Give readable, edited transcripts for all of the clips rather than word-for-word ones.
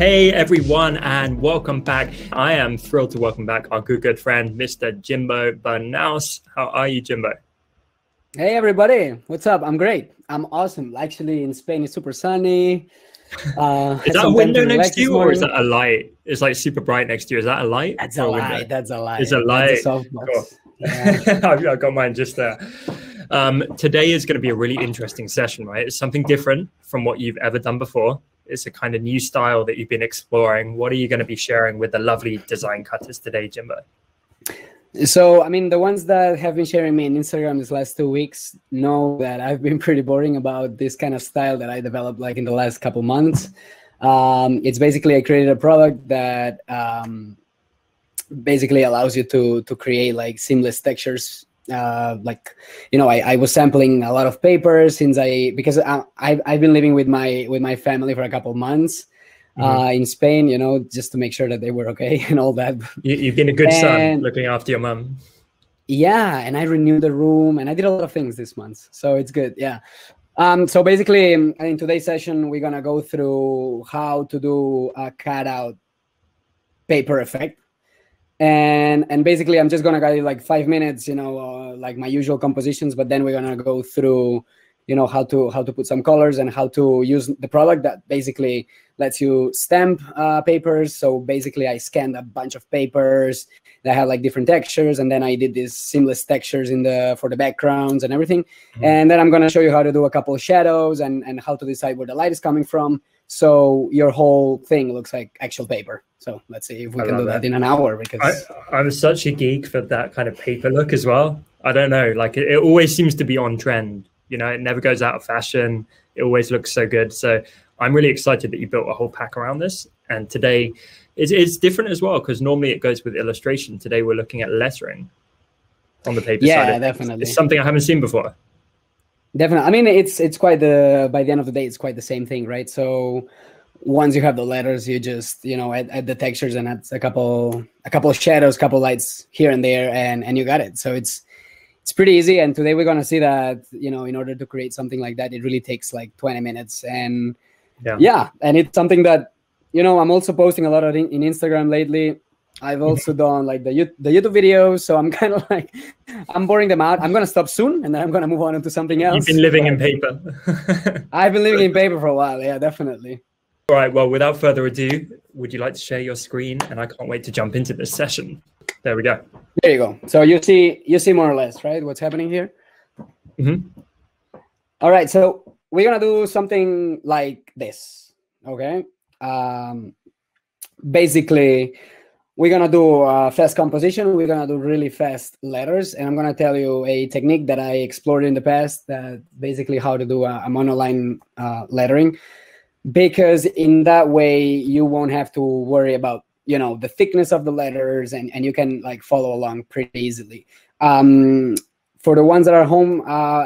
Hey everyone, and welcome back. I am thrilled to welcome back our good friend, Mr. Jimbo Bernaus. How are you, Jimbo? Hey everybody, what's up? I'm great. I'm awesome. Actually, in Spain, it's super sunny. Is that a window next to you, or is that a light? It's like super bright next to you. Is that a light? That's a light. That's a light. It's a light. That's a softbox. Cool. Yeah. I got mine just there. Today is going to be a really interesting session, right? It's something different from what you've ever done before. It's a kind of new style that you've been exploring. What are you going to be sharing with the lovely design cutters today, Jimbo? So, I mean, the ones that have been sharing me on Instagram these last 2 weeks know that I've been pretty boring about this kind of style that I developed like in the last couple months. It's basically I created a product that basically allows you to create like seamless textures. I was sampling a lot of papers because I've been living with my family for a couple months in Spain, just to make sure that they were okay and all that. You've been a good son looking after your mum. Yeah, and I renewed the room and I did a lot of things this month, so it's good. Yeah. So basically, in today's session, we're gonna go through how to do a cutout paper effect. And basically, I'm just gonna guide like 5 minutes, like my usual compositions. But then we're gonna go through, how to put some colors and how to use the product that basically lets you stamp papers. So basically, I scanned a bunch of papers that had like different textures, and then I did these seamless textures for the backgrounds and everything. And then I'm gonna show you how to do a couple of shadows and how to decide where the light is coming from, so your whole thing looks like actual paper. So let's see if we can do that in an hour, because I'm such a geek for that kind of paper look as well. I don't know, like it always seems to be on trend. It never goes out of fashion. It always looks so good. So I'm really excited that you built a whole pack around this. And today it's different as well, because normally it goes with illustration. Today we're looking at lettering on the paper side. Yeah, definitely. It's something I haven't seen before. Definitely. I mean, it's quite by the end of the day, it's quite the same thing, right? So once you have the letters, you just, add the textures and add a couple of shadows, couple lights here and there, and you got it. So it's pretty easy. And today we're going to see that, in order to create something like that, it really takes like 20 minutes. And yeah, and it's something that, I'm also posting a lot in Instagram lately. I've also done like the YouTube videos. So I'm kind of like, I'm boring them out. I'm going to stop soon, and then I'm going to move on into something else. You've been living in paper. I've been living in paper for a while. Yeah, definitely. All right, well, without further ado, would you like to share your screen? And I can't wait to jump into this session. There we go. There you go. So you see more or less, right, what's happening here? All right, so we're going to do something like this, okay? Basically, we're going to do fast composition. We're going to do really fast letters. And I'm going to tell you a technique that I explored in the past, that basically how to do a monoline lettering. Because in that way, you won't have to worry about, the thickness of the letters, and you can like follow along pretty easily. For the ones that are home,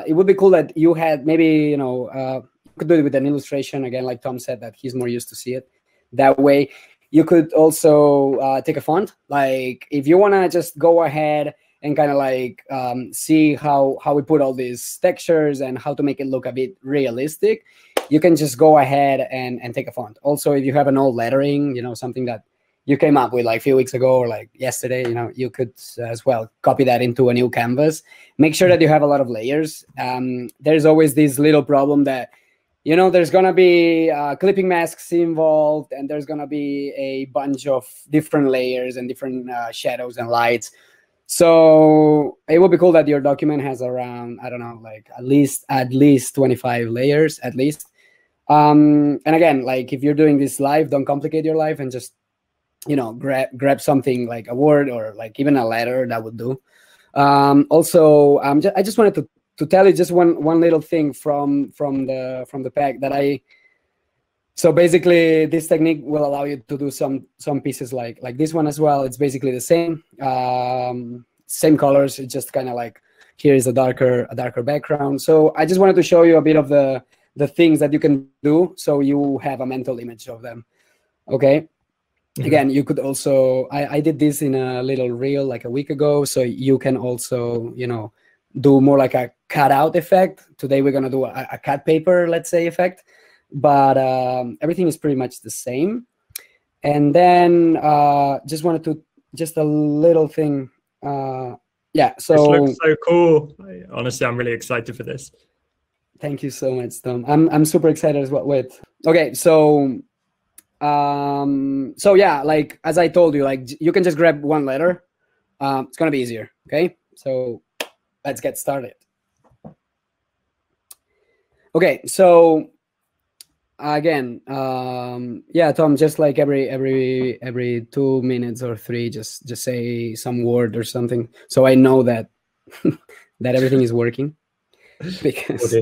it would be cool that you had maybe, you could do it with an illustration, again, like Tom said, that he's more used to see it that way. You could also take a font. Like if you want to just go ahead and kind of like see how we put all these textures and how to make it look a bit realistic, you can just go ahead and take a font. Also, if you have an old lettering, something that you came up with like a few weeks ago or like yesterday, you could as well copy that into a new canvas. Make sure that you have a lot of layers. There's always this little problem that, there's going to be clipping masks involved, and there's going to be a bunch of different layers and different shadows and lights. So it would be cool that your document has around, I don't know, like at least 25 layers at least. And again, like if you're doing this live, don't complicate your life and just, grab something like a word or like even a letter, that would do. Also, I just wanted to tell you just one little thing from the pack that so basically this technique will allow you to do some pieces like this one as well. It's basically the same colors. It's just kind of like, here is a darker background. So I just wanted to show you a bit of the things that you can do, so you have a mental image of them. Okay. Again, you could also, I did this in a little reel like a week ago, so you can also, do more like a cutout effect. Today we're going to do a cut paper, let's say, effect. But everything is pretty much the same. And then just wanted to, just a little thing. Yeah, so this looks so cool. Honestly, I'm really excited for this. Thank you so much, Tom. I'm super excited as well. With okay, so yeah, like as I told you, like you can just grab one letter. It's gonna be easier. Okay, so let's get started. Okay, so again, yeah, Tom, just like every 2 minutes or 3, just say some word or something, so I know that that everything is working. Because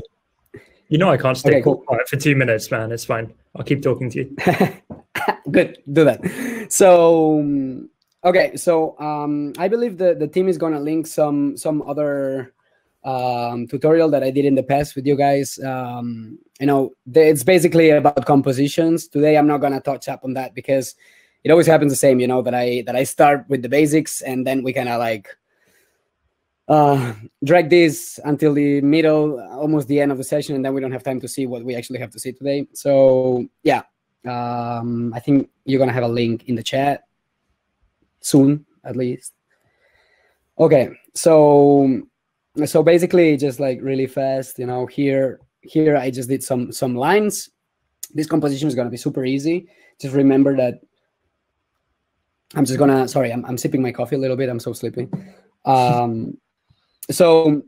you know I can't stay cool. quiet for 2 minutes, man. It's fine. I'll keep talking to you. Good, do that. So okay, so I believe the team is gonna link some other tutorial that I did in the past with you guys. You know, it's basically about compositions. Today I'm not gonna touch up on that because it always happens the same, you know, that I start with the basics and then we kind of like drag this until the middle, almost the end of the session, and then we don't have time to see what we actually have to see today. So yeah, I think you're gonna have a link in the chat soon, at least. Okay, so basically, just like really fast, you know, here I just did some lines. This composition is gonna be super easy. Just remember that I'm just gonna, sorry, I'm sipping my coffee a little bit. I'm so sleepy. So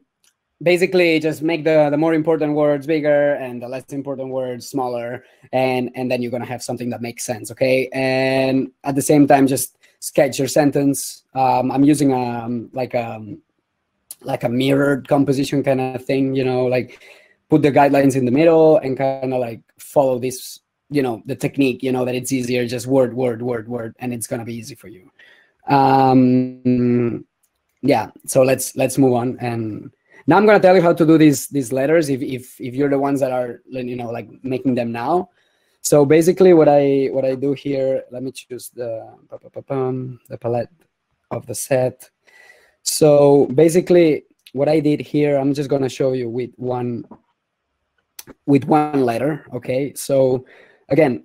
basically just make the more important words bigger and the less important words smaller, and then you're gonna have something that makes sense. Okay, and at the same time just sketch your sentence. I'm using like a mirrored composition kind of thing, you know, like put the guidelines in the middle and kind of like follow this, you know, the technique, you know, that it's easier, just word, and it's gonna be easy for you. Yeah, so let's move on, and now I'm gonna tell you how to do these letters if you're the ones that are, you know, like making them now. So basically what I do here, let me choose the palette of the set. So basically what I did here, I'm just gonna show you with one letter. Okay, so again,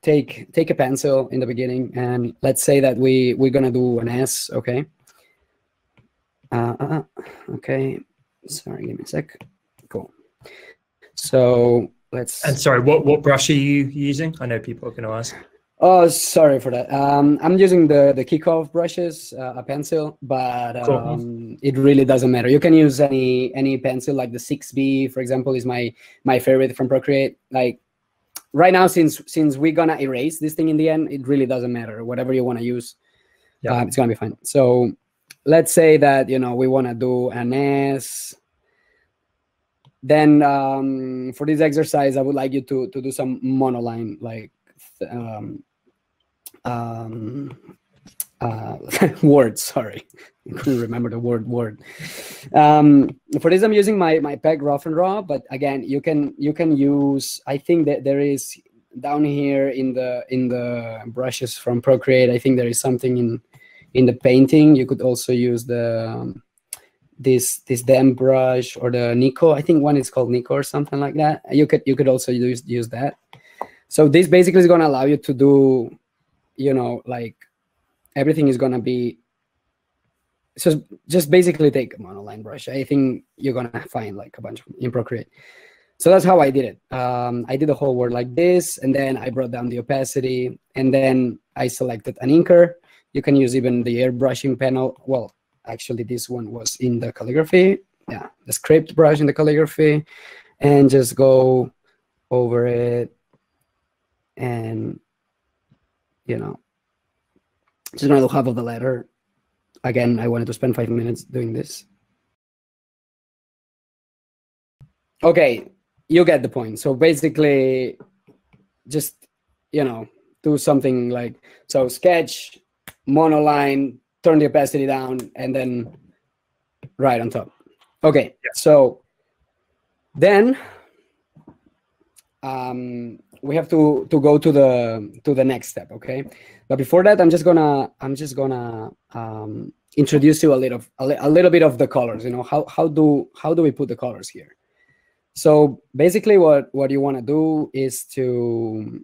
take a pencil in the beginning, and let's say that we're gonna do an S. Okay. Okay, sorry, give me a sec. Cool. So let's. And sorry, what brush are you using? I know people are going to ask. Oh, sorry for that. I'm using the kickoff brushes, a pencil, but cool. It really doesn't matter. You can use any pencil, like the 6B, for example, is my favorite from Procreate. Like right now, since we're gonna erase this thing in the end, it really doesn't matter. Whatever you want to use, yeah, it's gonna be fine. So let's say that, you know, we want to do an S. Then for this exercise, I would like you to do some monoline, like word. Sorry, I couldn't remember the word. For this, I'm using my peg rough and raw, but again, you can use. I think that there is down here in the brushes from Procreate. I think there is something in the painting. You could also use the this DEM brush or the Nico. I think one is called Nico or something like that. You could also use that. So this basically is going to allow you to do, you know, like everything is going to be. So just basically take a monoline brush. I think you're going to find like a bunch in Procreate. So that's how I did it. I did the whole word like this, and then I brought down the opacity, and then I selected an inker. You can use even the airbrushing panel. Well, actually, this one was in the calligraphy. Yeah, the script brush in the calligraphy, and just go over it, and, you know, just gonna do half of the letter. Again, I wanted to spend 5 minutes doing this. Okay, you get the point. So basically, just, you know, do something like, so sketch, monoline, turn the opacity down, and then right on top. Okay, yeah. So then we have to go to the next step. Okay, but before that, I'm just gonna introduce you a little bit of the colors. You know, how do we put the colors here? So basically, what you want to do is to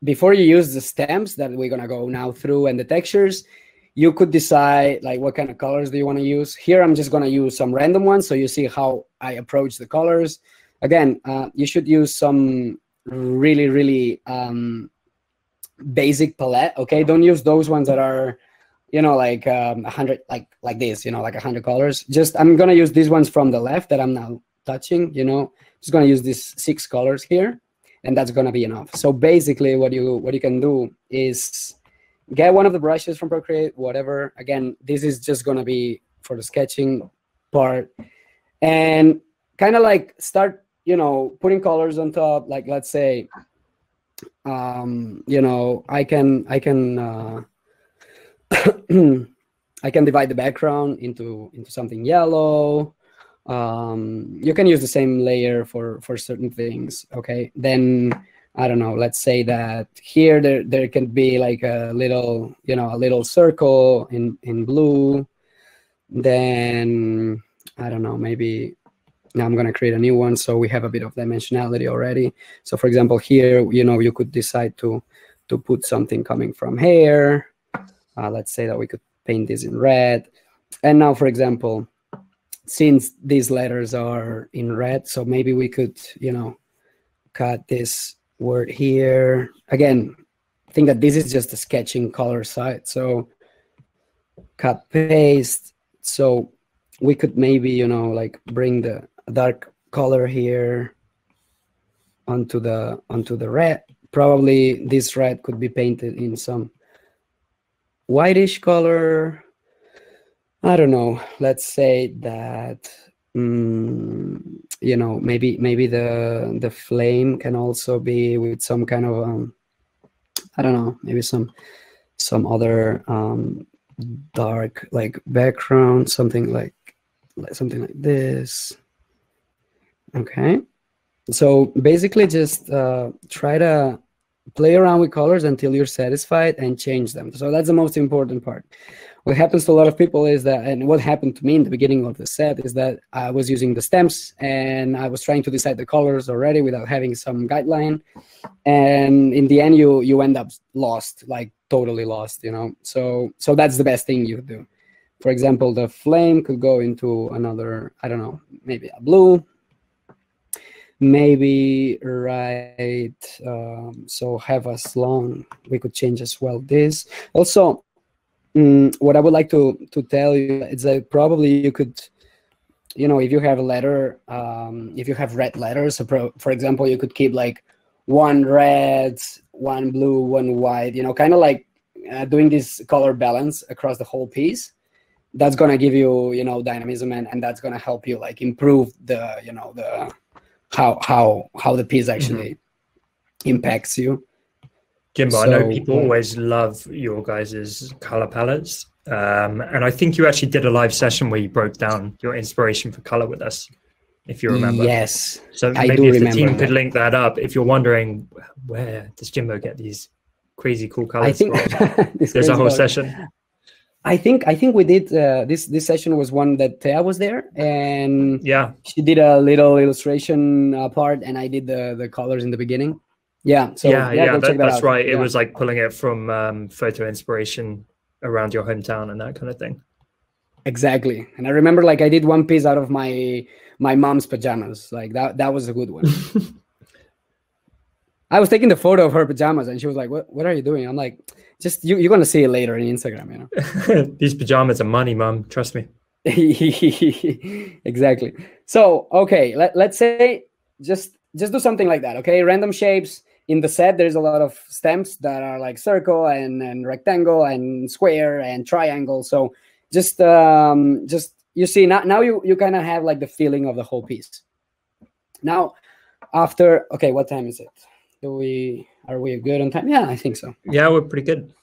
before you use the stems that we're gonna go now through and the textures, you could decide like what kind of colors do you want to use. Here, I'm just gonna use some random ones so you see how I approach the colors. Again, you should use some really basic palette. Okay, don't use those ones that are, you know, like 100, like this, you know, like 100 colors. Just I'm gonna use these ones from the left that I'm now touching. You know, just gonna use these 6 colors here, and that's gonna be enough. So basically, what you can do is get one of the brushes from Procreate, whatever. Again, this is just gonna be for the sketching part, and kind of like start, you know, putting colors on top. Like let's say, you know, I can I can divide the background into something yellow. You can use the same layer for certain things. Okay, then I don't know. Let's say that here there can be like a little, you know, a little circle in blue. Then I don't know. Maybe now I'm gonna create a new one so we have a bit of dimensionality already. So for example, here, you know, you could decide to put something coming from here. Let's say that we could paint this in red. And now, for example, since these letters are in red, so maybe we could, you know, cut this word here. Again, I think that this is just a sketching color side. So cut, paste. So we could maybe, you know, like bring the dark color here onto the red. Probably this red could be painted in some whitish color. I don't know. Let's say that you know, maybe the flame can also be with some kind of I don't know, maybe some other dark like background, something like this. Okay, so basically just try to play around with colors until you're satisfied and change them. So that's the most important part. What happens to a lot of people is that, and what happened to me in the beginning of the set is that I was using the stems and I was trying to decide the colors already without having some guideline. And in the end, you end up lost, like totally lost, you know? So that's the best thing you do. For example, the flame could go into another, I don't know, maybe a blue. Maybe right, so have as long, we could change as well this. Also, what I would like to tell you is that probably you could, you know, if you have a letter, if you have red letters, so for example, you could keep like 1 red, 1 blue, 1 white, you know, kind of like doing this color balance across the whole piece. That's going to give you, you know, dynamism, and that's going to help you like improve the, you know, the how the piece actually impacts you. Jimbo, I know people always love your guys' color palettes. And I think you actually did a live session where you broke down your inspiration for color with us, if you remember. Yes. So maybe if the team could link that up, if you're wondering, where does Jimbo get these crazy cool colors from? There's a whole session. I think we did this session was one that Thea was there, and yeah, she did a little illustration part, and I did the colors in the beginning. Yeah, so yeah, that's right. Yeah. It was like pulling it from photo inspiration around your hometown and that kind of thing. Exactly, and I remember like I did one piece out of my mom's pajamas. Like that was a good one. I was taking the photo of her pajamas, and she was like, "What are you doing?" I'm like, "Just you're gonna see it later in Instagram, you know." These pajamas are money, Mom. Trust me. Exactly. So okay, let's say just do something like that. Okay, random shapes. In the set, there's a lot of stems that are like circle and rectangle and square and triangle. So just you see now you kind of have like the feeling of the whole piece. Now after, okay, what time is it? Are we good on time? Yeah, I think so. Yeah, we're pretty good.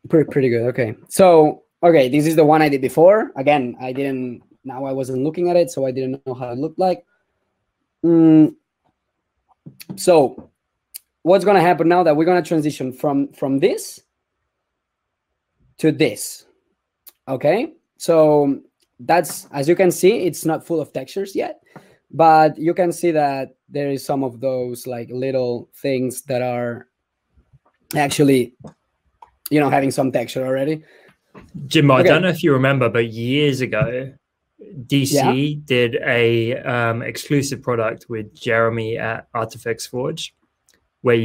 Pretty good. Okay. So, okay, this is the one I did before. Again, I wasn't looking at it, so I didn't know how it looked like. So what's going to happen now that we're going to transition from this to this. Okay. So that's, as you can see, it's not full of textures yet, but you can see that there is some of those like little things that are actually, having some texture already. Jimbo, okay. I don't know if you remember, but years ago, DC did a exclusive product with Jeremy at Artifacts Forge, where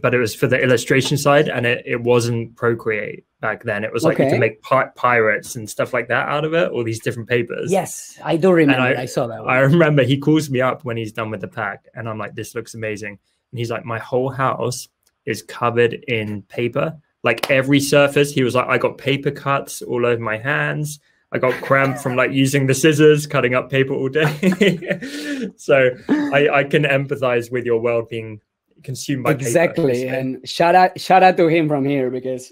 but it was for the illustration side, and it wasn't Procreate back then. It was like you can make pirates and stuff like that out of it, all these different papers. Yes, I do remember. I saw that one. I remember he calls me up when he's done with the pack, and I'm like, this looks amazing. And he's like, my whole house is covered in paper. Like every surface, he was like, I got paper cuts all over my hands. I got cramp from like using the scissors, cutting up paper all day. So I can empathize with your world being consumed by paper. So. And shout out to him from here, because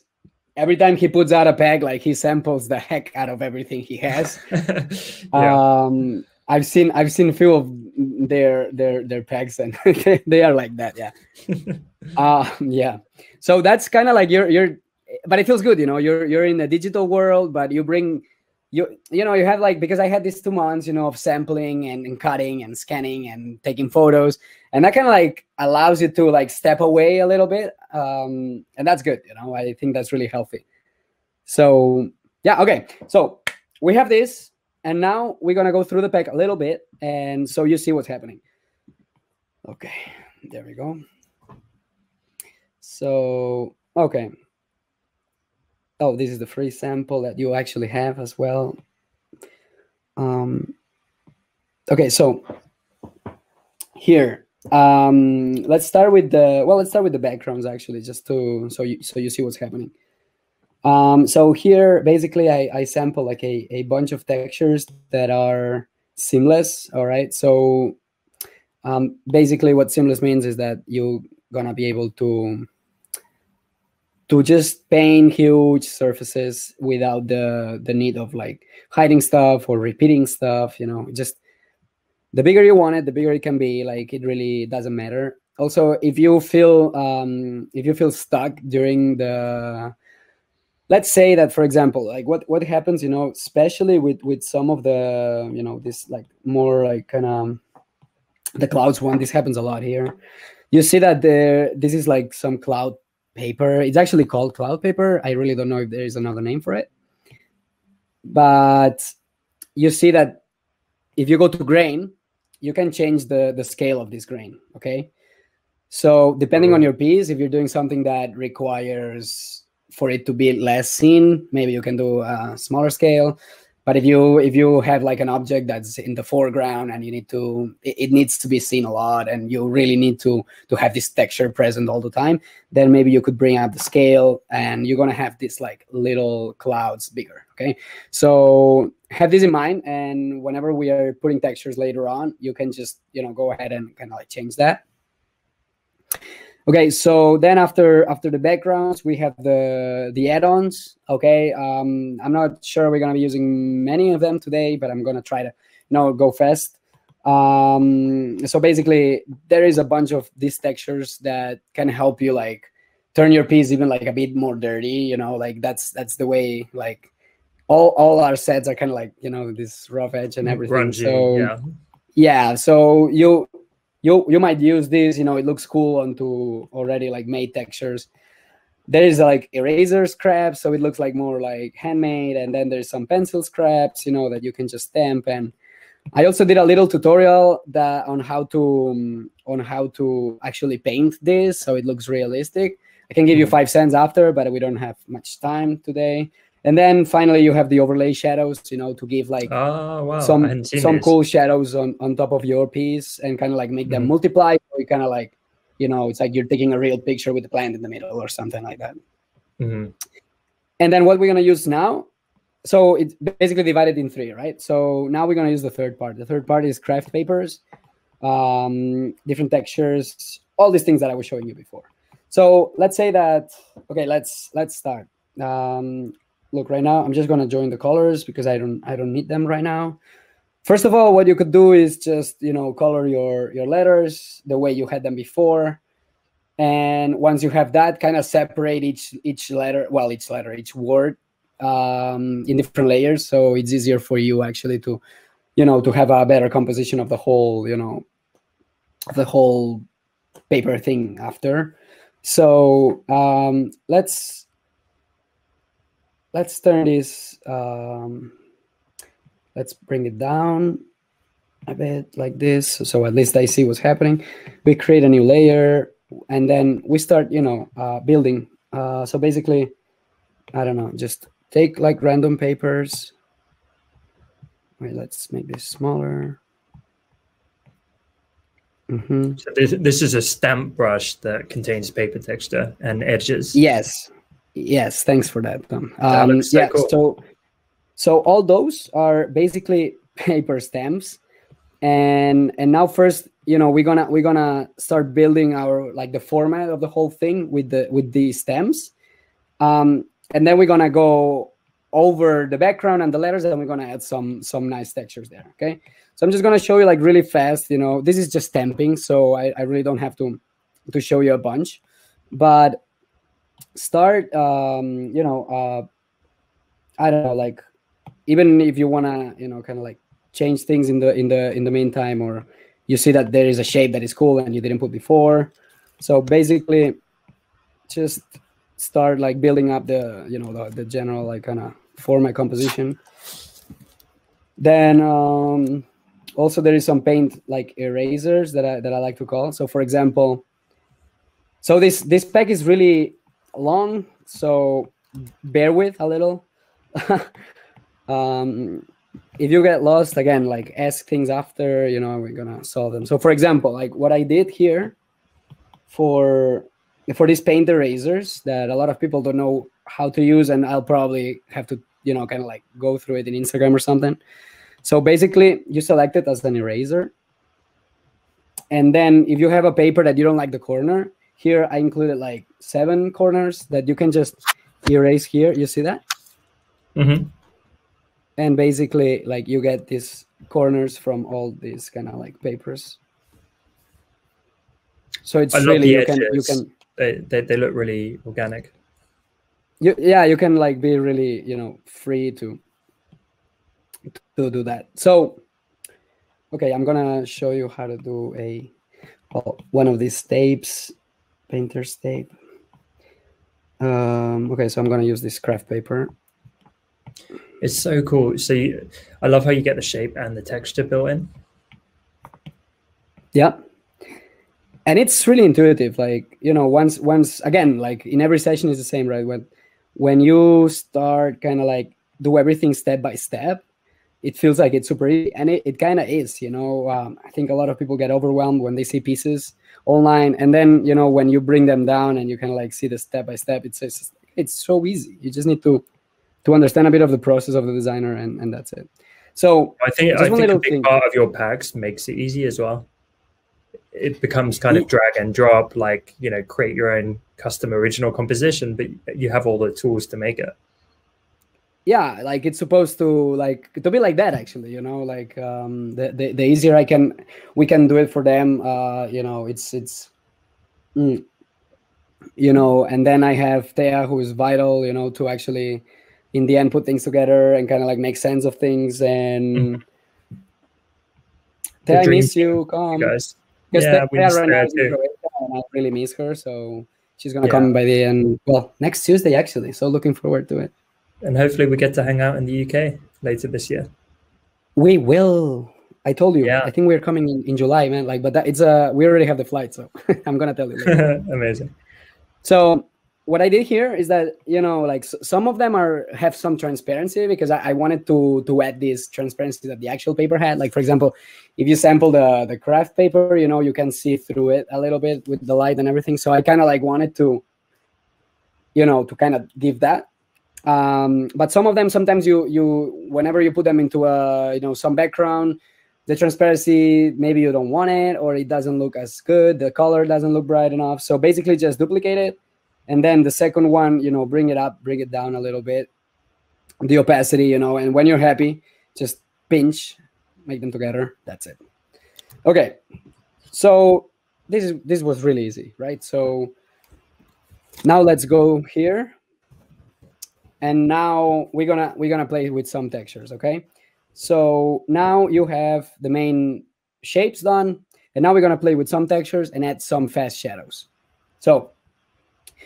every time he puts out a pack, like he samples the heck out of everything he has. I've seen a few of their packs, and they are like that. Yeah. So that's kind of like you're, but it feels good, you're in the digital world, but you bring you have like, because I had these 2 months, of sampling and cutting and scanning and taking photos, and that kind of like allows you to like step away a little bit, and that's good. I think that's really healthy. So yeah, okay. So we have this, and now we're gonna go through the pack a little bit, and so you see what's happening. Okay, there we go. So okay. Oh, this is the free sample that you actually have as well. Okay, so here, let's start with the backgrounds actually, just so you see what's happening. So here, basically, I sample like a bunch of textures that are seamless. All right, so basically, what seamless means is that you're gonna be able to just paint huge surfaces without the need of like hiding stuff or repeating stuff. Just the bigger you want it, the bigger it can be. Like, it really doesn't matter. Also, if you feel stuck during the, let's say that, for example, like what happens, especially with some of the, this like more like kind of the clouds one, this happens a lot here. You see that this is like some cloud paper. It's actually called cloud paper. I really don't know if there is another name for it. But you see that if you go to grain, you can change the scale of this grain, okay? So depending on your piece, if you're doing something that requires for it to be less seen, maybe you can do a smaller scale. But if you have like an object that's in the foreground and it needs to be seen a lot, and you really need to have this texture present all the time, then maybe you could bring up the scale, and you're gonna have these like little clouds bigger. Okay, so have this in mind, and whenever we are putting textures later on, you can just go ahead and kind of like change that. Okay, so then after the backgrounds, we have the add-ons. Okay, I'm not sure we're gonna be using many of them today, but I'm gonna try to go fast. So basically, there is a bunch of these textures that can help you like turn your piece even like a bit more dirty. Like that's the way like all our sets are kind of like this rough edge and everything. Grungy, so yeah, so you might use this, it looks cool onto already like made textures. There is like eraser scraps, so it looks like more like handmade, and then there's some pencil scraps, that you can just stamp. And I also did a little tutorial on how to actually paint this so it looks realistic. I can give you 5 cents after, but we don't have much time today. And then finally, you have the overlay shadows, to give like some cool shadows on top of your piece, and kind of like make them multiply. So you kind of like, it's like you're taking a real picture with the plant in the middle or something like that. And then what we're going to use now, so it's basically divided in 3, right? So now we're going to use the third part. The third part is craft papers, different textures, all these things that I was showing you before. So let's say that, okay, let's start. Look, right now, I'm just going to join the colors because I don't need them right now. First of all, what you could do is just, color your letters the way you had them before. And once you have that, kind of separate each word in different layers. So it's easier for you actually to, to have a better composition of the whole, of the whole paper thing after. So let's turn this. Let's bring it down a bit like this, so at least I see what's happening. We create a new layer, and then we start, building. So basically, I don't know, just take like random papers. Wait, let's make this smaller. Mm-hmm. So this is a stamp brush that contains paper texture and edges. Yes, thanks for that, Tom. That looks so cool. So all those are basically paper stamps, and now first, we're gonna start building our, like, the format of the whole thing with the stamps, and then we're gonna go over the background and the letters, and we're gonna add some nice textures there. Okay, so I'm just gonna show you like really fast. This is just stamping, so I really don't have to show you a bunch, but start I don't know, like, even if you wanna kind of like change things in the meantime, or you see that there is a shape that is cool and you didn't put before. So basically, just start like building up the general like kind of format composition. Then also there is some paint like erasers that I like to call. So for example, so this pack is really long, so bear with a little. If you get lost, again, like, ask things after, we're gonna solve them. So for example, like what I did here for these paint erasers that a lot of people don't know how to use, and I'll probably have to kind of like go through it in Instagram or something. So basically, you select it as an eraser, and then if you have a paper that you don't like the corner, here I included like 7 corners that you can just erase here. You see that? Mm-hmm. And basically, like, you get these corners from all these kind of like papers. So it's really, you can they look really organic. You can like be really free to do that. So okay, I'm gonna show you how to do one of these tapes, painter's tape. Okay, so I'm gonna use this craft paper. It's so cool. So I love how you get the shape and the texture built in. Yeah. And it's really intuitive. Like, once again, like in every session is the same, right? When you start kind of like do everything step by step, it feels like it's super easy, and it kind of is. I think a lot of people get overwhelmed when they see pieces online, and then when you bring them down and you kind of like see the step by step, it's so easy. You just need to understand a bit of the process of the designer, and that's it. So I think a big part of your packs makes it easy as well. It becomes kind of drag and drop, like, create your own custom original composition, but you have all the tools to make it. Yeah, like, it's supposed to be like that, actually. Like, the easier we can do it for them. And then I have Thea, who is vital, to actually in the end put things together and kind of like make sense of things. And Thea, I miss you. Come, guys. Yeah, we miss Thea too. And I really miss her, so she's gonna come by the end. Well, next Tuesday, actually. So looking forward to it. And hopefully we get to hang out in the UK later this year. We will. I told you. Yeah. I think we're coming in July, man. Like, but we already have the flight, so I'm gonna tell you later. Amazing. So what I did here is that, like, some of them have some transparency, because I wanted to add this transparency that the actual paper had. Like, for example, if you sample the craft paper, you can see through it a little bit with the light and everything. So I kind of like wanted to, to kind of give that. But some of them, sometimes whenever you put them into some background, the transparency, maybe you don't want it, or it doesn't look as good. The color doesn't look bright enough. So basically just duplicate it. And then the second one, bring it up, bring it down a little bit, the opacity, and when you're happy, just pinch, make them together. That's it. Okay. So this was really easy, right? So now let's go here. And now we're gonna play with some textures, okay? So now you have the main shapes done, and now we're gonna play with some textures and add some fast shadows. So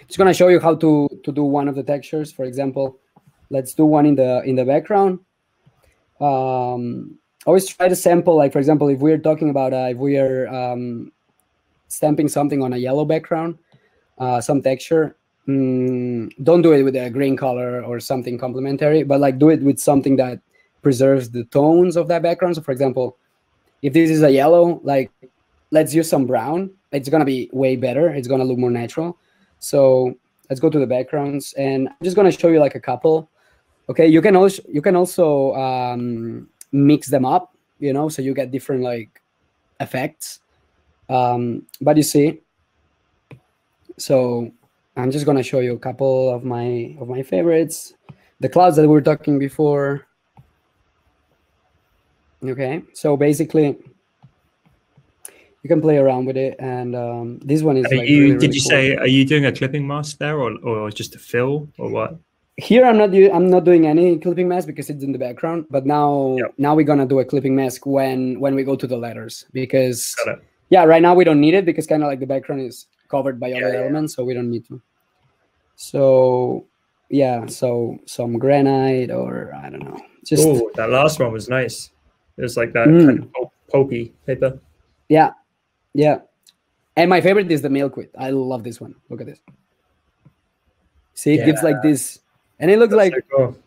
Just gonna show you how to do one of the textures. For example, let's do one in the background. Always try to sample, like for example, if we're talking about if we are stamping something on a yellow background, some texture, don't do it with a green color or something complementary, but like do it with something that preserves the tones of that background. So for example, if this is a yellow, like let's use some brown. It's gonna be way better. It's gonna look more natural. So let's go to the backgrounds, and I'm just gonna show you like a couple. Okay, you can also mix them up, you know, so you get different like effects. But you see, so I'm just gonna show you a couple of my favorites. The clouds that we were talking before. Okay, so basically you can play around with it, and this one is like really, did you cool. say, are you doing a clipping mask there, or just a fill, or what? Here I'm not doing any clipping mask because it's in the background, but now we're gonna do a clipping mask when we go to the letters, because right now we don't need it because kind of like the background is covered by other elements, so we don't need to. So yeah, so some granite, or I don't know. Just that last one was nice. It was like that kind of pulpy paper. Yeah. And my favorite is the milkweed. I love this one. Look at this. See, it gives like this, and it looks like, so cool.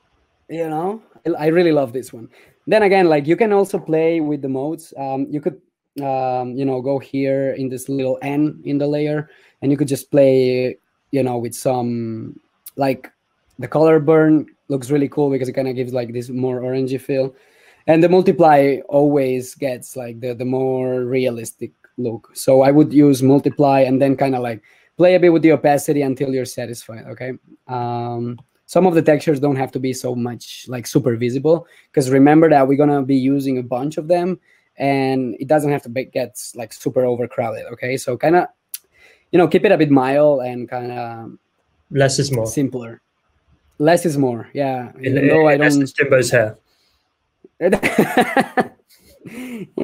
You know, I really love this one. Then again, like you can also play with the modes. You could, you know, go here in this little N in the layer, and you could just play, you know, with some, like the color burn looks really cool because it kind of gives like this more orangey feel. And the multiply always gets like the more realistic look. So I would use multiply and then kind of like play a bit with the opacity until you're satisfied, okay? Some of the textures don't have to be so much like super visible, because remember that we're gonna be using a bunch of them, and it doesn't have to get like super overcrowded, okay? So kind of, you know, keep it a bit mild and kind of less is more. Simpler. Less is more, yeah. Even though I don't. Jimbo's hair.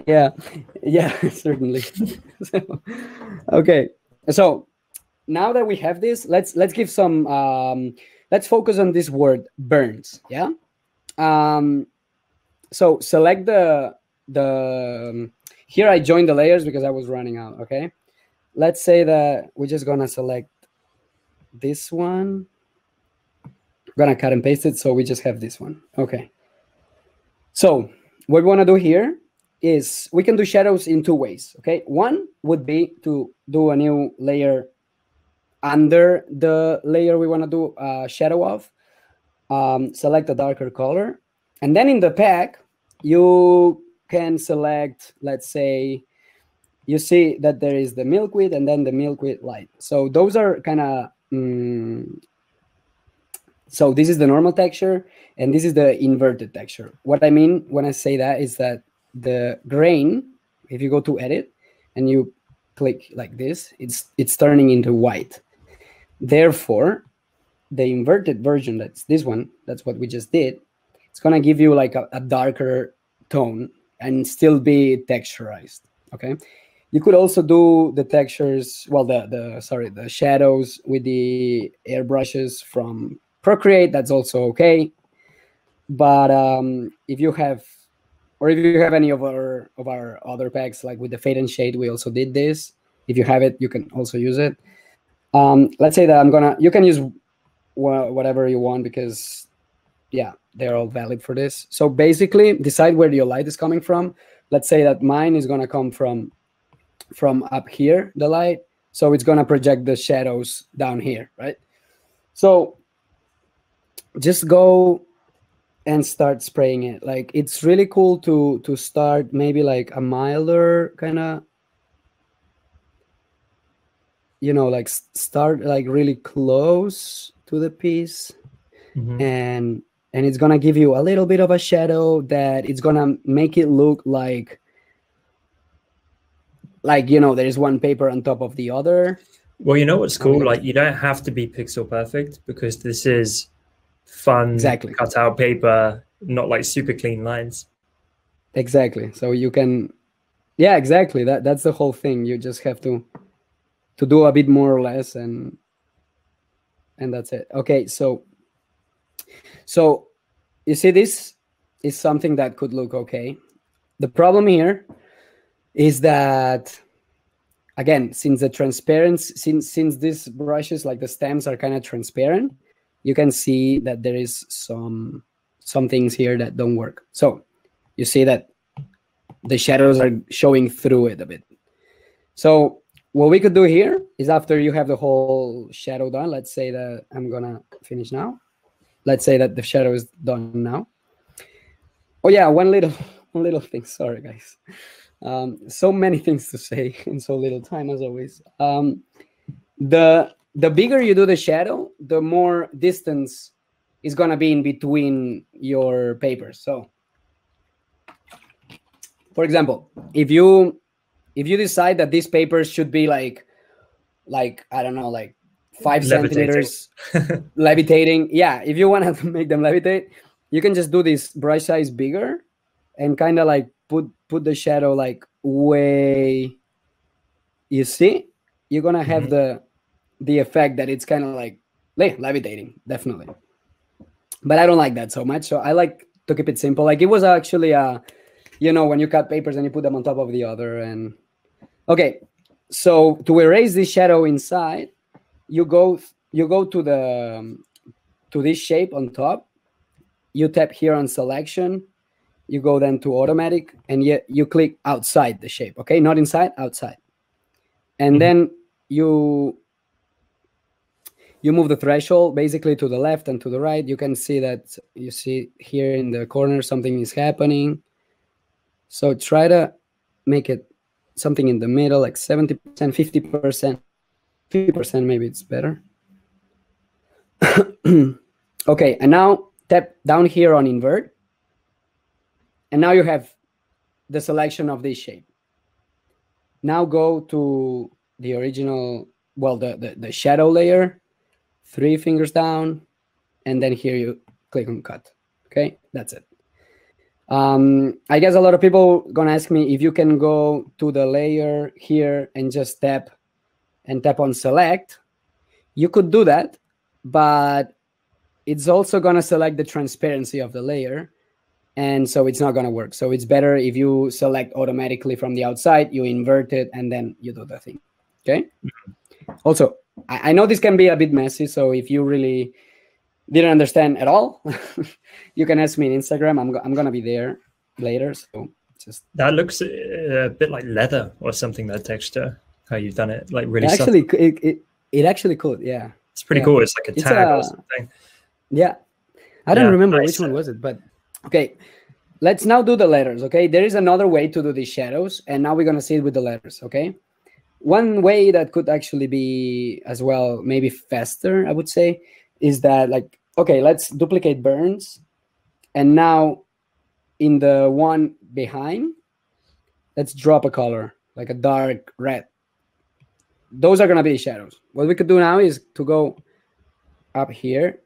yeah, certainly. Okay, so now that we have this, let's give some let's focus on this word burns. Yeah. So select the here I joined the layers because I was running out. Okay, let's say that we're just gonna select this one. I'm gonna cut and paste it, so we just have this one. Okay. So what we want to do here is we can do shadows in two ways, okay? One would be to do a new layer under the layer we want to do a shadow of. Select a darker color. And then in the pack, you can select, let's say, you see that there is the milkweed and then the milkweed light. So those are kind of... So this is the normal texture, and this is the inverted texture. What I mean when I say that is that the grain, if you go to edit and you click like this, it's turning into white. Therefore, the inverted version, that's this one, that's what we just did, it's gonna give you like a darker tone and still be texturized, okay? You could also do the textures, well, the shadows with the airbrushes from Procreate, that's also okay. But if you have any of our other packs, like with the fade and shade, we also did this. If you have it, you can also use it. Let's say that you can use whatever you want, because yeah, they're all valid for this. So basically, decide where your light is coming from. Let's say that mine is gonna come from up here, the light. So it's gonna project the shadows down here, right? So just go and start spraying it. Like, it's really cool to start maybe like a milder kind of, you know, like start like really close to the piece. And it's gonna give you a little bit of a shadow that it's gonna make it look like, you know, there is one paper on top of the other. Well, you know what's cool? Like, you don't have to be pixel perfect, because this is fun, cutout paper, not like super clean lines. Exactly. So you can, yeah, exactly. That's the whole thing. You just have to do a bit more or less, and and that's it. Okay, so you see, this is something that could look okay. The problem here is that, again, since the transparency, since these brushes, like the stems, are kind of transparent, you can see that there is some things here that don't work. So you see that the shadows are showing through it a bit. So what we could do here is, after you have the whole shadow done, let's say that I'm gonna finish now. Let's say that the shadow is done now. Oh yeah, one little thing. Sorry, guys. So many things to say in so little time, as always. The bigger you do the shadow, the more distance is gonna be in between your papers. So, for example, if you decide that these papers should be like I don't know, like 5 centimeters levitating, yeah, if you want to make them levitate, you can just do this brush size bigger and kind of like put the shadow like way. You see, you're gonna have the effect that it's kind of like levitating, definitely. But I don't like that so much, so I like to keep it simple. Like, it was actually you know, when you cut papers and you put them on top of the other. And okay, so to erase this shadow inside, you go to this shape on top. You tap here on selection. You go then to automatic, and you click outside the shape. Okay, not inside, outside. And then you move the threshold basically to the left and to the right. You can see that, you see here in the corner something is happening. So try to make it something in the middle, like 70%, 50%, 50%, maybe it's better. Okay, and now tap down here on invert. And now you have the selection of this shape. Now go to the original, well, the shadow layer, 3 fingers down, and then here you click on cut. Okay, that's it. I guess a lot of people gonna ask me if you can go to the layer here and just tap on select. You could do that, but it's also gonna select the transparency of the layer, and so it's not gonna work. So it's better if you select automatically from the outside, you invert it, and then you do the thing. Okay. Also, I know this can be a bit messy, so if you really didn't understand at all, you can ask me in Instagram. I'm gonna be there later. So just, that looks a bit like leather or something, that texture, how you've done it, like really actually it actually could, yeah, it's pretty cool. It's like a tag or something. Yeah, I don't remember which one was it, but okay, let's now do the letters. Okay, there is another way to do these shadows, and now we're gonna see it with the letters. Okay, one way that could actually be as well, maybe faster, I would say, is that, like, okay, let's duplicate Burns, and now in the one behind, let's drop a color, like a dark red. Those are gonna be shadows. What we could do now is to go up here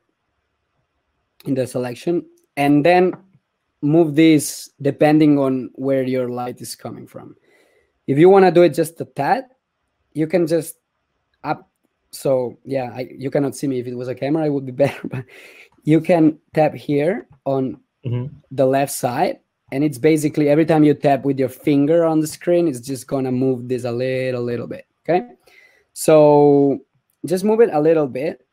in the selection, and then move this depending on where your light is coming from. If you want to do it just a tad, you can just up. So yeah, you cannot see me. If it was a camera, it would be better, but you can tap here on the left side, and it's basically every time you tap with your finger on the screen, it's just gonna move this a little bit. Okay, so just move it a little bit,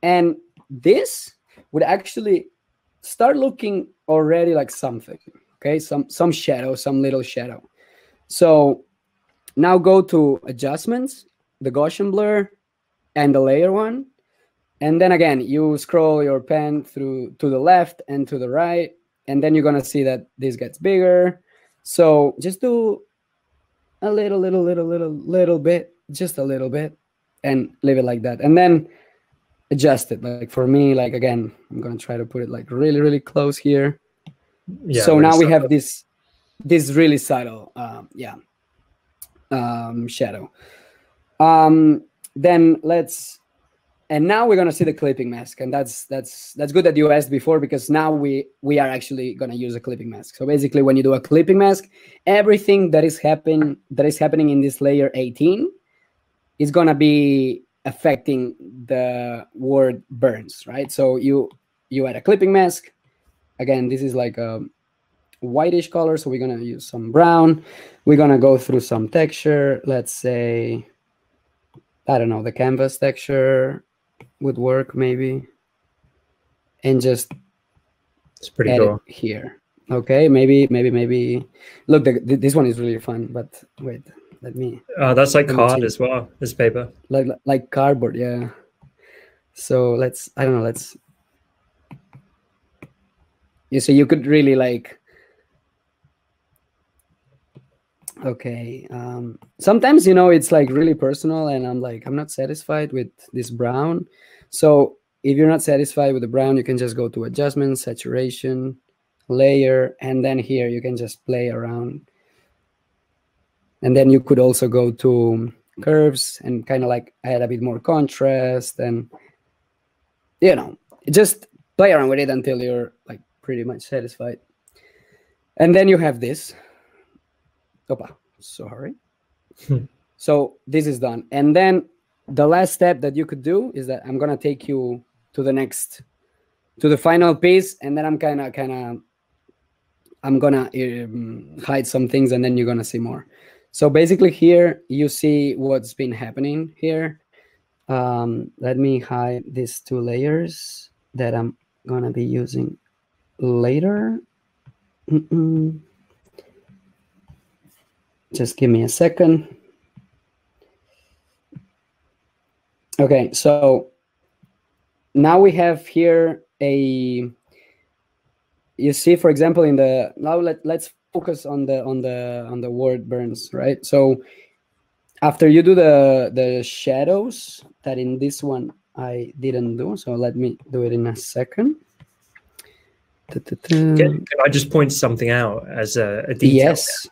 and this would actually start looking already like something. Okay, some shadow, some little shadow. So now go to adjustments, the Gaussian blur, and the layer one. And then again, you scroll your pen through to the left and to the right, and then you're gonna see that this gets bigger. So just do a little bit, just a little bit, and leave it like that. And then adjust it. Like for me, like again, I'm gonna try to put it like really close here. Yeah, so now we have this really subtle shadow. Then and now we're gonna see the clipping mask, and that's good that you asked before, because now we are actually gonna use a clipping mask. So basically, when you do a clipping mask, everything that is happening in this layer 18 is gonna be affecting the word burns, right? So you add a clipping mask. Again, this is like a whitish color, so we're gonna use some brown. We're gonna go through some texture. Let's say, I don't know, the canvas texture would work maybe, and just it's pretty add cool it here. Okay, maybe. Look, this one is really fun, but wait, let me. That's like card as well, this paper, like cardboard, yeah. So let's, I don't know, let's, you see, you could really like, okay, sometimes, you know, it's like really personal, and I'm like, I'm not satisfied with this brown. So if you're not satisfied with the brown, you can just go to adjustments, saturation, layer, and then here you can just play around. And then you could also go to curves and kind of like add a bit more contrast, and, you know, just play around with it until you're like pretty much satisfied. And then you have this. Opa, sorry. So this is done. And then the last step that you could do is that I'm going to take you to the final piece, and then I'm going to hide some things, and then you're going to see more. So basically here you see what's been happening here. Let me hide these two layers that I'm going to be using later. Just give me a second. Okay, so now we have here you see, for example, in the, now let's focus on the word burns, right? So after you do the shadows, that in this one I didn't do, so let me do it in a second. Can I just point something out as a detail? Yes.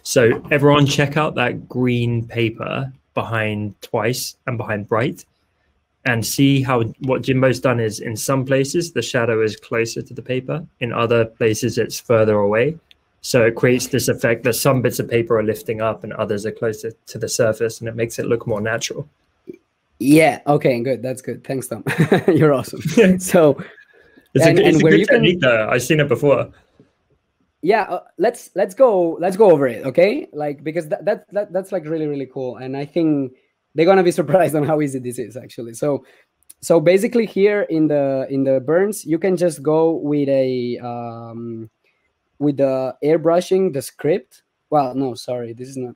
So everyone check out that green paper behind Twice and behind Bright, and see how what Jimbo's done is, in some places the shadow is closer to the paper, in other places it's further away. So it creates this effect that some bits of paper are lifting up and others are closer to the surface, and it makes it look more natural. Yeah, okay, good. That's good. Thanks, Tom. You're awesome. So it's a good technique though. I've seen it before. Yeah, let's go over it, okay? Like, because that's like really, really cool, and I think they're gonna be surprised on how easy this is actually. So basically here in the burns, you can just go with with the airbrushing the script. Well, no, sorry, this is not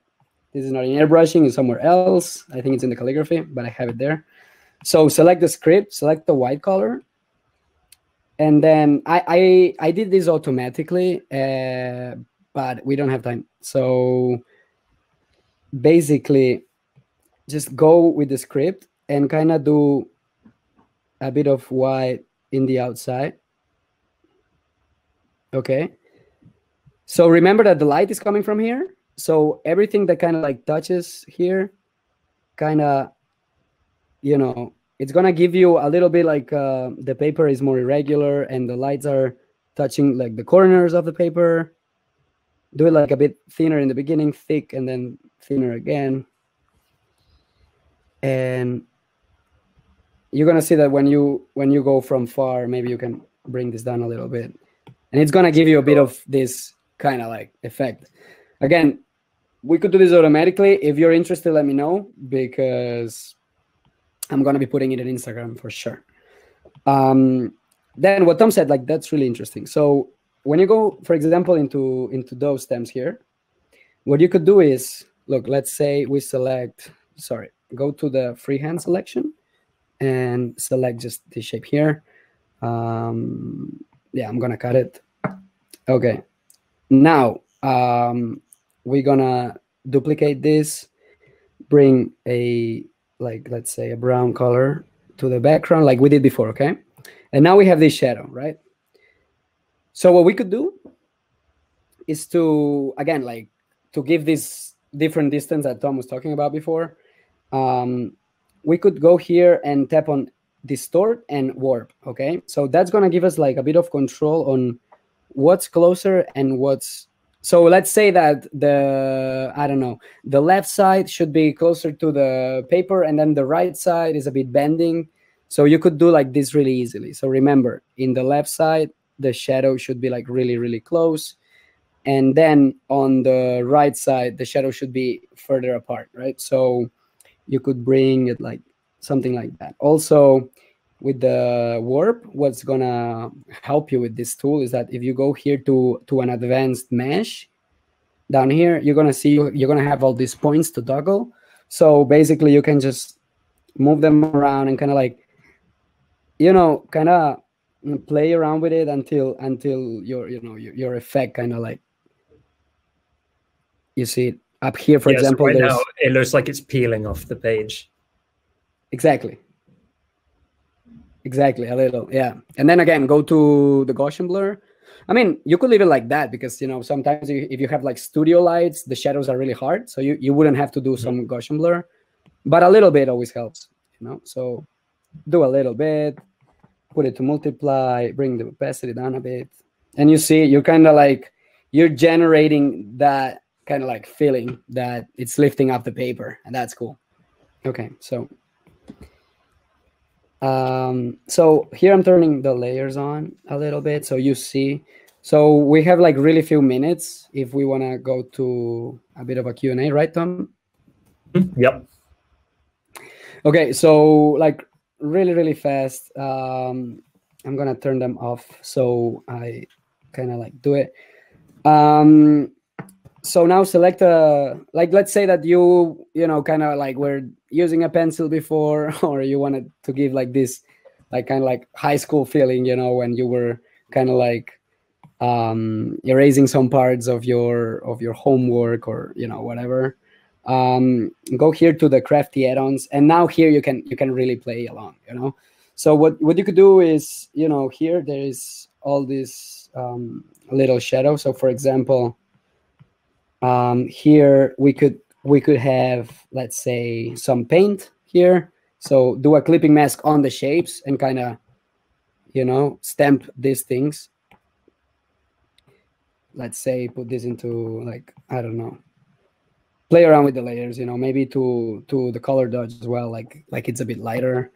in airbrushing. It's somewhere else. I think it's in the calligraphy, but I have it there. So select the script, select the white color. And then I did this automatically, but we don't have time. So basically, just go with the script and kind of do a bit of white in the outside. Okay. So remember that the light is coming from here. So everything that kind of like touches here, kind of, you know, it's going to give you a little bit like the paper is more irregular and the lights are touching like the corners of the paper. Do it like a bit thinner in the beginning, thick, and then thinner again. And you're going to see that when you go from far, maybe you can bring this down a little bit. And it's going to give you a bit of this kind of like effect. Again, we could do this automatically. If you're interested, let me know, because I'm going to be putting it on Instagram for sure. Then what Tom said, like, that's really interesting. So when you go, for example, into those stems here, what you could do is, look, let's say we select, sorry, go to the freehand selection and select just this shape here. Yeah, I'm going to cut it. Okay. Now, we're going to duplicate this, bring a, like, let's say a brown color to the background like we did before, okay? And now we have this shadow, right? So what we could do is to, again, like to give this different distance that Tom was talking about before, we could go here and tap on distort and warp, okay? So that's gonna give us like a bit of control on what's closer and what's So let's say that I don't know, the left side should be closer to the paper, and then the right side is a bit bending. So you could do like this really easily. So remember, in the left side, the shadow should be like really, really close. And then on the right side, the shadow should be further apart, right? So you could bring it like something like that. Also, with the warp, what's gonna help you with this tool is that if you go here to an advanced mesh, down here, you're gonna see you're gonna have all these points to toggle. So basically, you can just move them around and kind of like, you know, kind of play around with it until your effect kind of like, you see it up here, for example. So right now it looks like it's peeling off the page. Exactly, a little, yeah. And then again, go to the Gaussian blur. I mean, you could leave it like that because, you know, sometimes if you have like studio lights, the shadows are really hard. So you wouldn't have to do some Gaussian blur, but a little bit always helps, you know. So do a little bit, put it to multiply, bring the opacity down a bit. And you see, you're kind of like, you're generating that kind of like feeling that it's lifting up the paper, and that's cool. Okay, so here I'm turning the layers on a little bit, so you see. So we have like really few minutes if we want to go to a bit of a Q&A, right, Tom? Yep. Okay, so like really, really fast. I'm gonna turn them off so I kind of like do it. So now select like, let's say that you know, kind of like were using a pencil before, or you wanted to give like this, like kind of like high school feeling, you know, when you were kind of like erasing some parts of your homework, or, you know, whatever. Go here to the crafty add-ons, and now here you can really play along, you know. So what you could do is, you know, here there is all this little shadow. So for example, here we could have, let's say, some paint here. So do a clipping mask on the shapes and kind of, you know, stamp these things. Let's say put this into like, I don't know, play around with the layers, you know, maybe to the color dodge as well, like it's a bit lighter.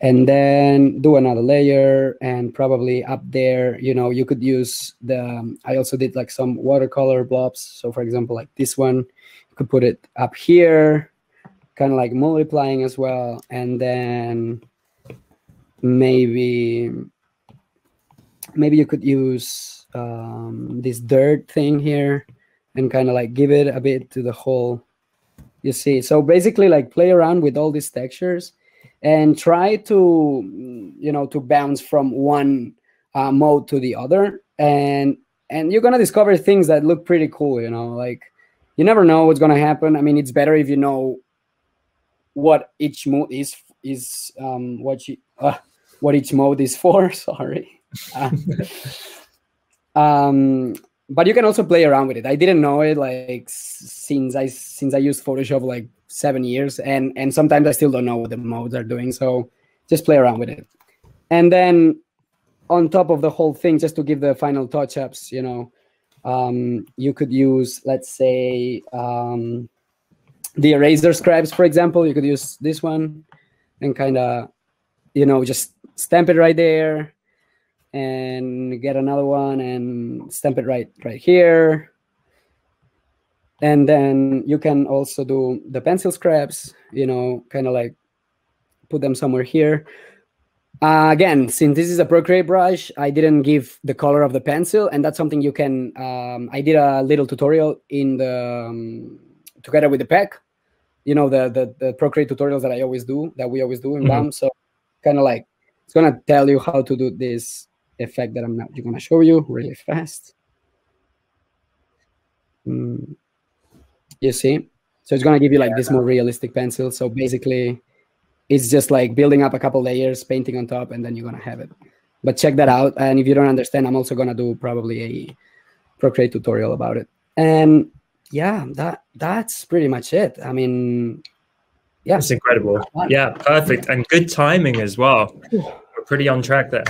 And then do another layer, and probably up there, you know, you could use I also did like some watercolor blobs. So for example, like this one, you could put it up here, kind of like multiplying as well. And then maybe you could use this dirt thing here and kind of like give it a bit to the whole, you see. So basically like play around with all these textures and try to, you know, to bounce from one mode to the other. And you're going to discover things that look pretty cool, you know, like you never know what's going to happen. I mean, it's better if you know what each mode is what each mode is for, sorry. But you can also play around with it. I didn't know it like since I used Photoshop like 7 years, and sometimes I still don't know what the modes are doing. So just play around with it. And then on top of the whole thing, just to give the final touch-ups, you know, you could use, let's say, the eraser scribes, for example. You could use this one and kind of, you know, just stamp it right there, and get another one and stamp it right here. And then you can also do the pencil scraps, you know, kind of like put them somewhere here. Again, since this is a Procreate brush, I didn't give the color of the pencil, and that's something you can, I did a little tutorial in the, together with the pack, you know, the Procreate tutorials that we always do in BAM. So kind of like, it's going to tell you how to do this effect that I'm going to show you really fast. You see? So it's going to give you like this more realistic pencil. So basically, it's just like building up a couple layers, painting on top, and then you're going to have it. But check that out. And if you don't understand, I'm also going to do probably a Procreate tutorial about it. And yeah, that's pretty much it. I mean, yeah. It's incredible. Yeah, perfect. And good timing as well. We're pretty on track there.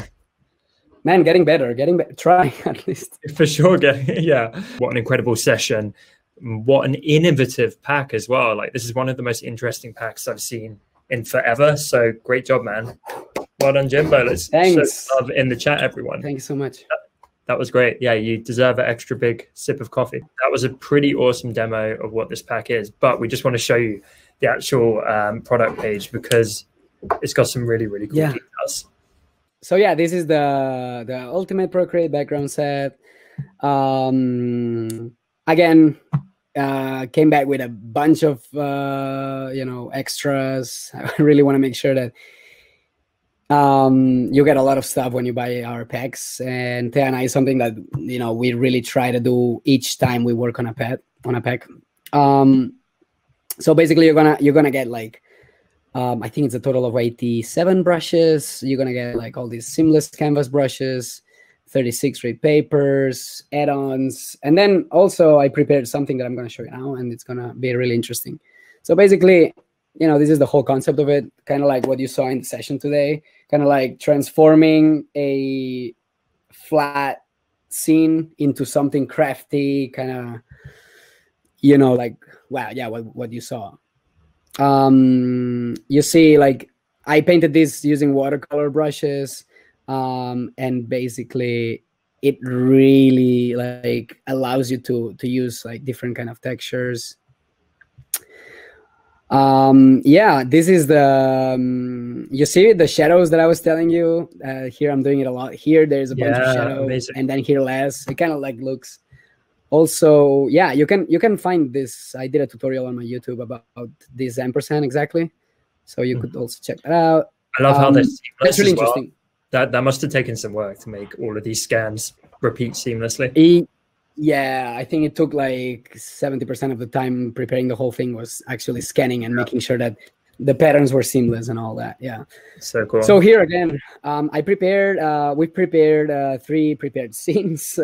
man, getting better, trying at least. For sure. Yeah. What an incredible session. What an innovative pack as well. Like, this is one of the most interesting packs I've seen in forever. So great job, man. Well done, Jimbo. Let's show love in the chat, everyone. Thank you so much. That was great. Yeah, you deserve an extra big sip of coffee. That was a pretty awesome demo of what this pack is. But we just want to show you the actual product page because it's got some really, really cool details. So yeah, this is the ultimate Procreate background set. Again, came back with a bunch of extras. I really want to make sure that you get a lot of stuff when you buy our packs, and Thea and I is something that we really try to do each time we work on a pack. So basically, you're gonna get like I think it's a total of 87 brushes. You're gonna get like all these seamless canvas brushes, 36 rate papers, add-ons, and then also I prepared something that I'm gonna show you now, and it's gonna be really interesting. So basically, this is the whole concept of it, kind of like what you saw in the session today, kind of like transforming a flat scene into something crafty, kind of, like, wow, yeah, what you saw. You see, like, I painted this using watercolor brushes, and basically it really like allows you to use like different kind of textures. This is the you see the shadows that I was telling you. Here I'm doing it a lot. Here there's a bunch of shadows, amazing. And then here less. It kind of like looks. Also, yeah, you can find this. I did a tutorial on my YouTube about this ampersand exactly, so you could also check that out. I love how that's really interesting. That must have taken some work to make all of these scans repeat seamlessly. Yeah, I think it took like 70% of the time preparing the whole thing was actually scanning and making sure that the patterns were seamless and all that. Yeah. So cool. So here again, we prepared 3 prepared scenes.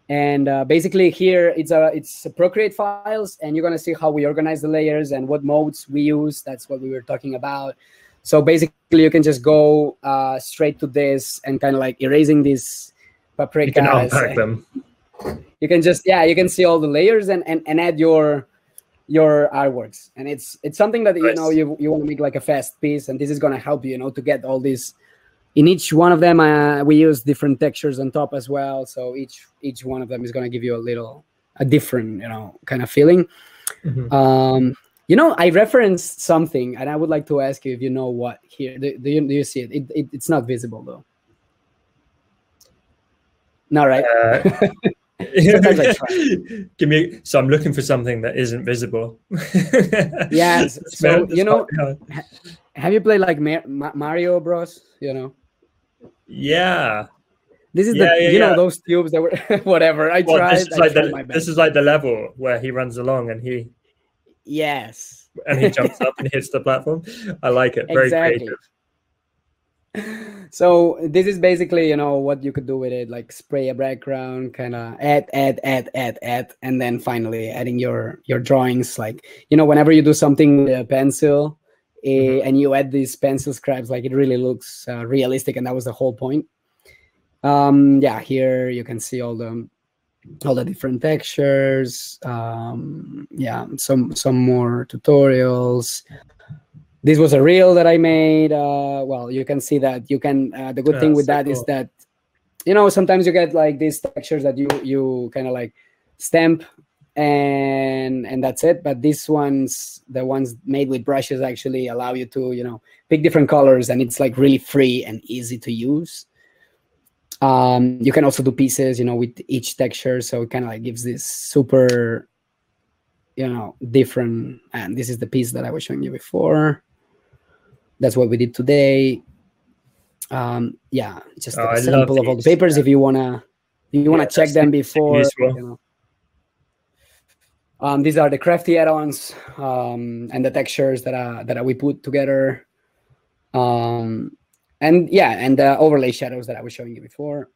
And basically here it's a Procreate files, and you're going to see how we organize the layers and what modes we use. That's what we were talking about. So basically you can just go straight to this and kind of like erasing these paprikas. You can unpack them. You can just, you can see all the layers and add your artworks. And it's something that, you want to make like a fast piece, and this is going to help you, to get all these. In each one of them, we use different textures on top as well. So each one of them is going to give you a different, kind of feeling. Mm-hmm. I referenced something, and I would like to ask you if you know what here. Do you see it? It's not visible though. No, right? Sometimes I try. So I'm looking for something that isn't visible. Yes. So have you played like Mario Bros? Yeah. This is those tubes that were whatever. I tried. This is like the level where he runs along and he. Yes. And he jumps up and hits the platform. I like it. Very creative. So this is basically, what you could do with it, like spray a background, kind of add, and then finally adding your drawings. Like, whenever you do something with a pencil and you add these pencil scribes, like it really looks realistic, and that was the whole point. Here you can see all the different textures. Some more tutorials. This was a reel that I made. You can see that you can. The good thing with that is that, sometimes you get like these textures that you kind of like stamp, and that's it. But these ones, the ones made with brushes, actually allow you to pick different colors, and it's like really free and easy to use. You can also do pieces, with each texture, so it kind of like gives this super, different. And this is the piece that I was showing you before. That's what we did today. Just a sample of all the papers. If you wanna check them before. These are the crafty add-ons and the textures that we put together. And the overlay shadows that I was showing you before.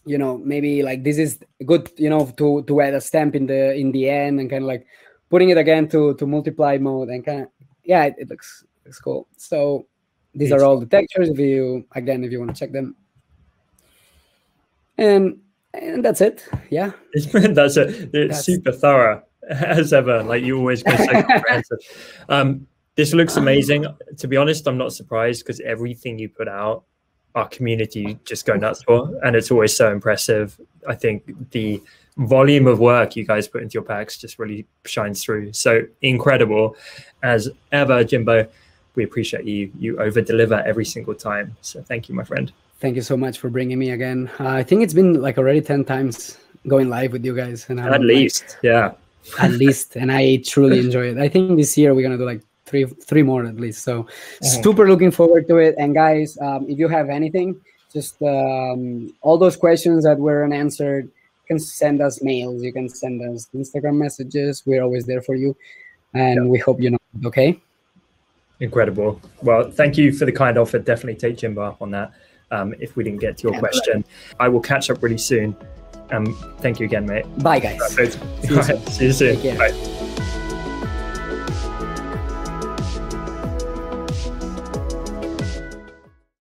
Maybe like this is good, to add a stamp in the end and kind of like putting it again to multiply mode and kind of it looks cool. So these are all the textures. If you want to check them. And that's it. Yeah. That's super thorough as ever. Like you always go so comprehensive. This looks amazing. To be honest, I'm not surprised because everything you put out, our community just go nuts for, and it's always so impressive. I think the volume of work you guys put into your packs just really shines through. So incredible as ever, Jimbo. We appreciate you. You over deliver every single time. So thank you, my friend. Thank you so much for bringing me again. I think it's been like already 10 times going live with you guys. And at least, yeah. At least. And I truly enjoy it. I think this year we're going to do like three more at least. So super looking forward to it. And guys, if you have anything, just all those questions that were unanswered, you can send us mails. You can send us Instagram messages. We're always there for you. And we hope you know, okay? Incredible. Well, thank you for the kind offer. Definitely take Jimbo up on that. If we didn't get to your question, I will catch up really soon. Thank you again, mate. Bye, guys. See you soon. Bye.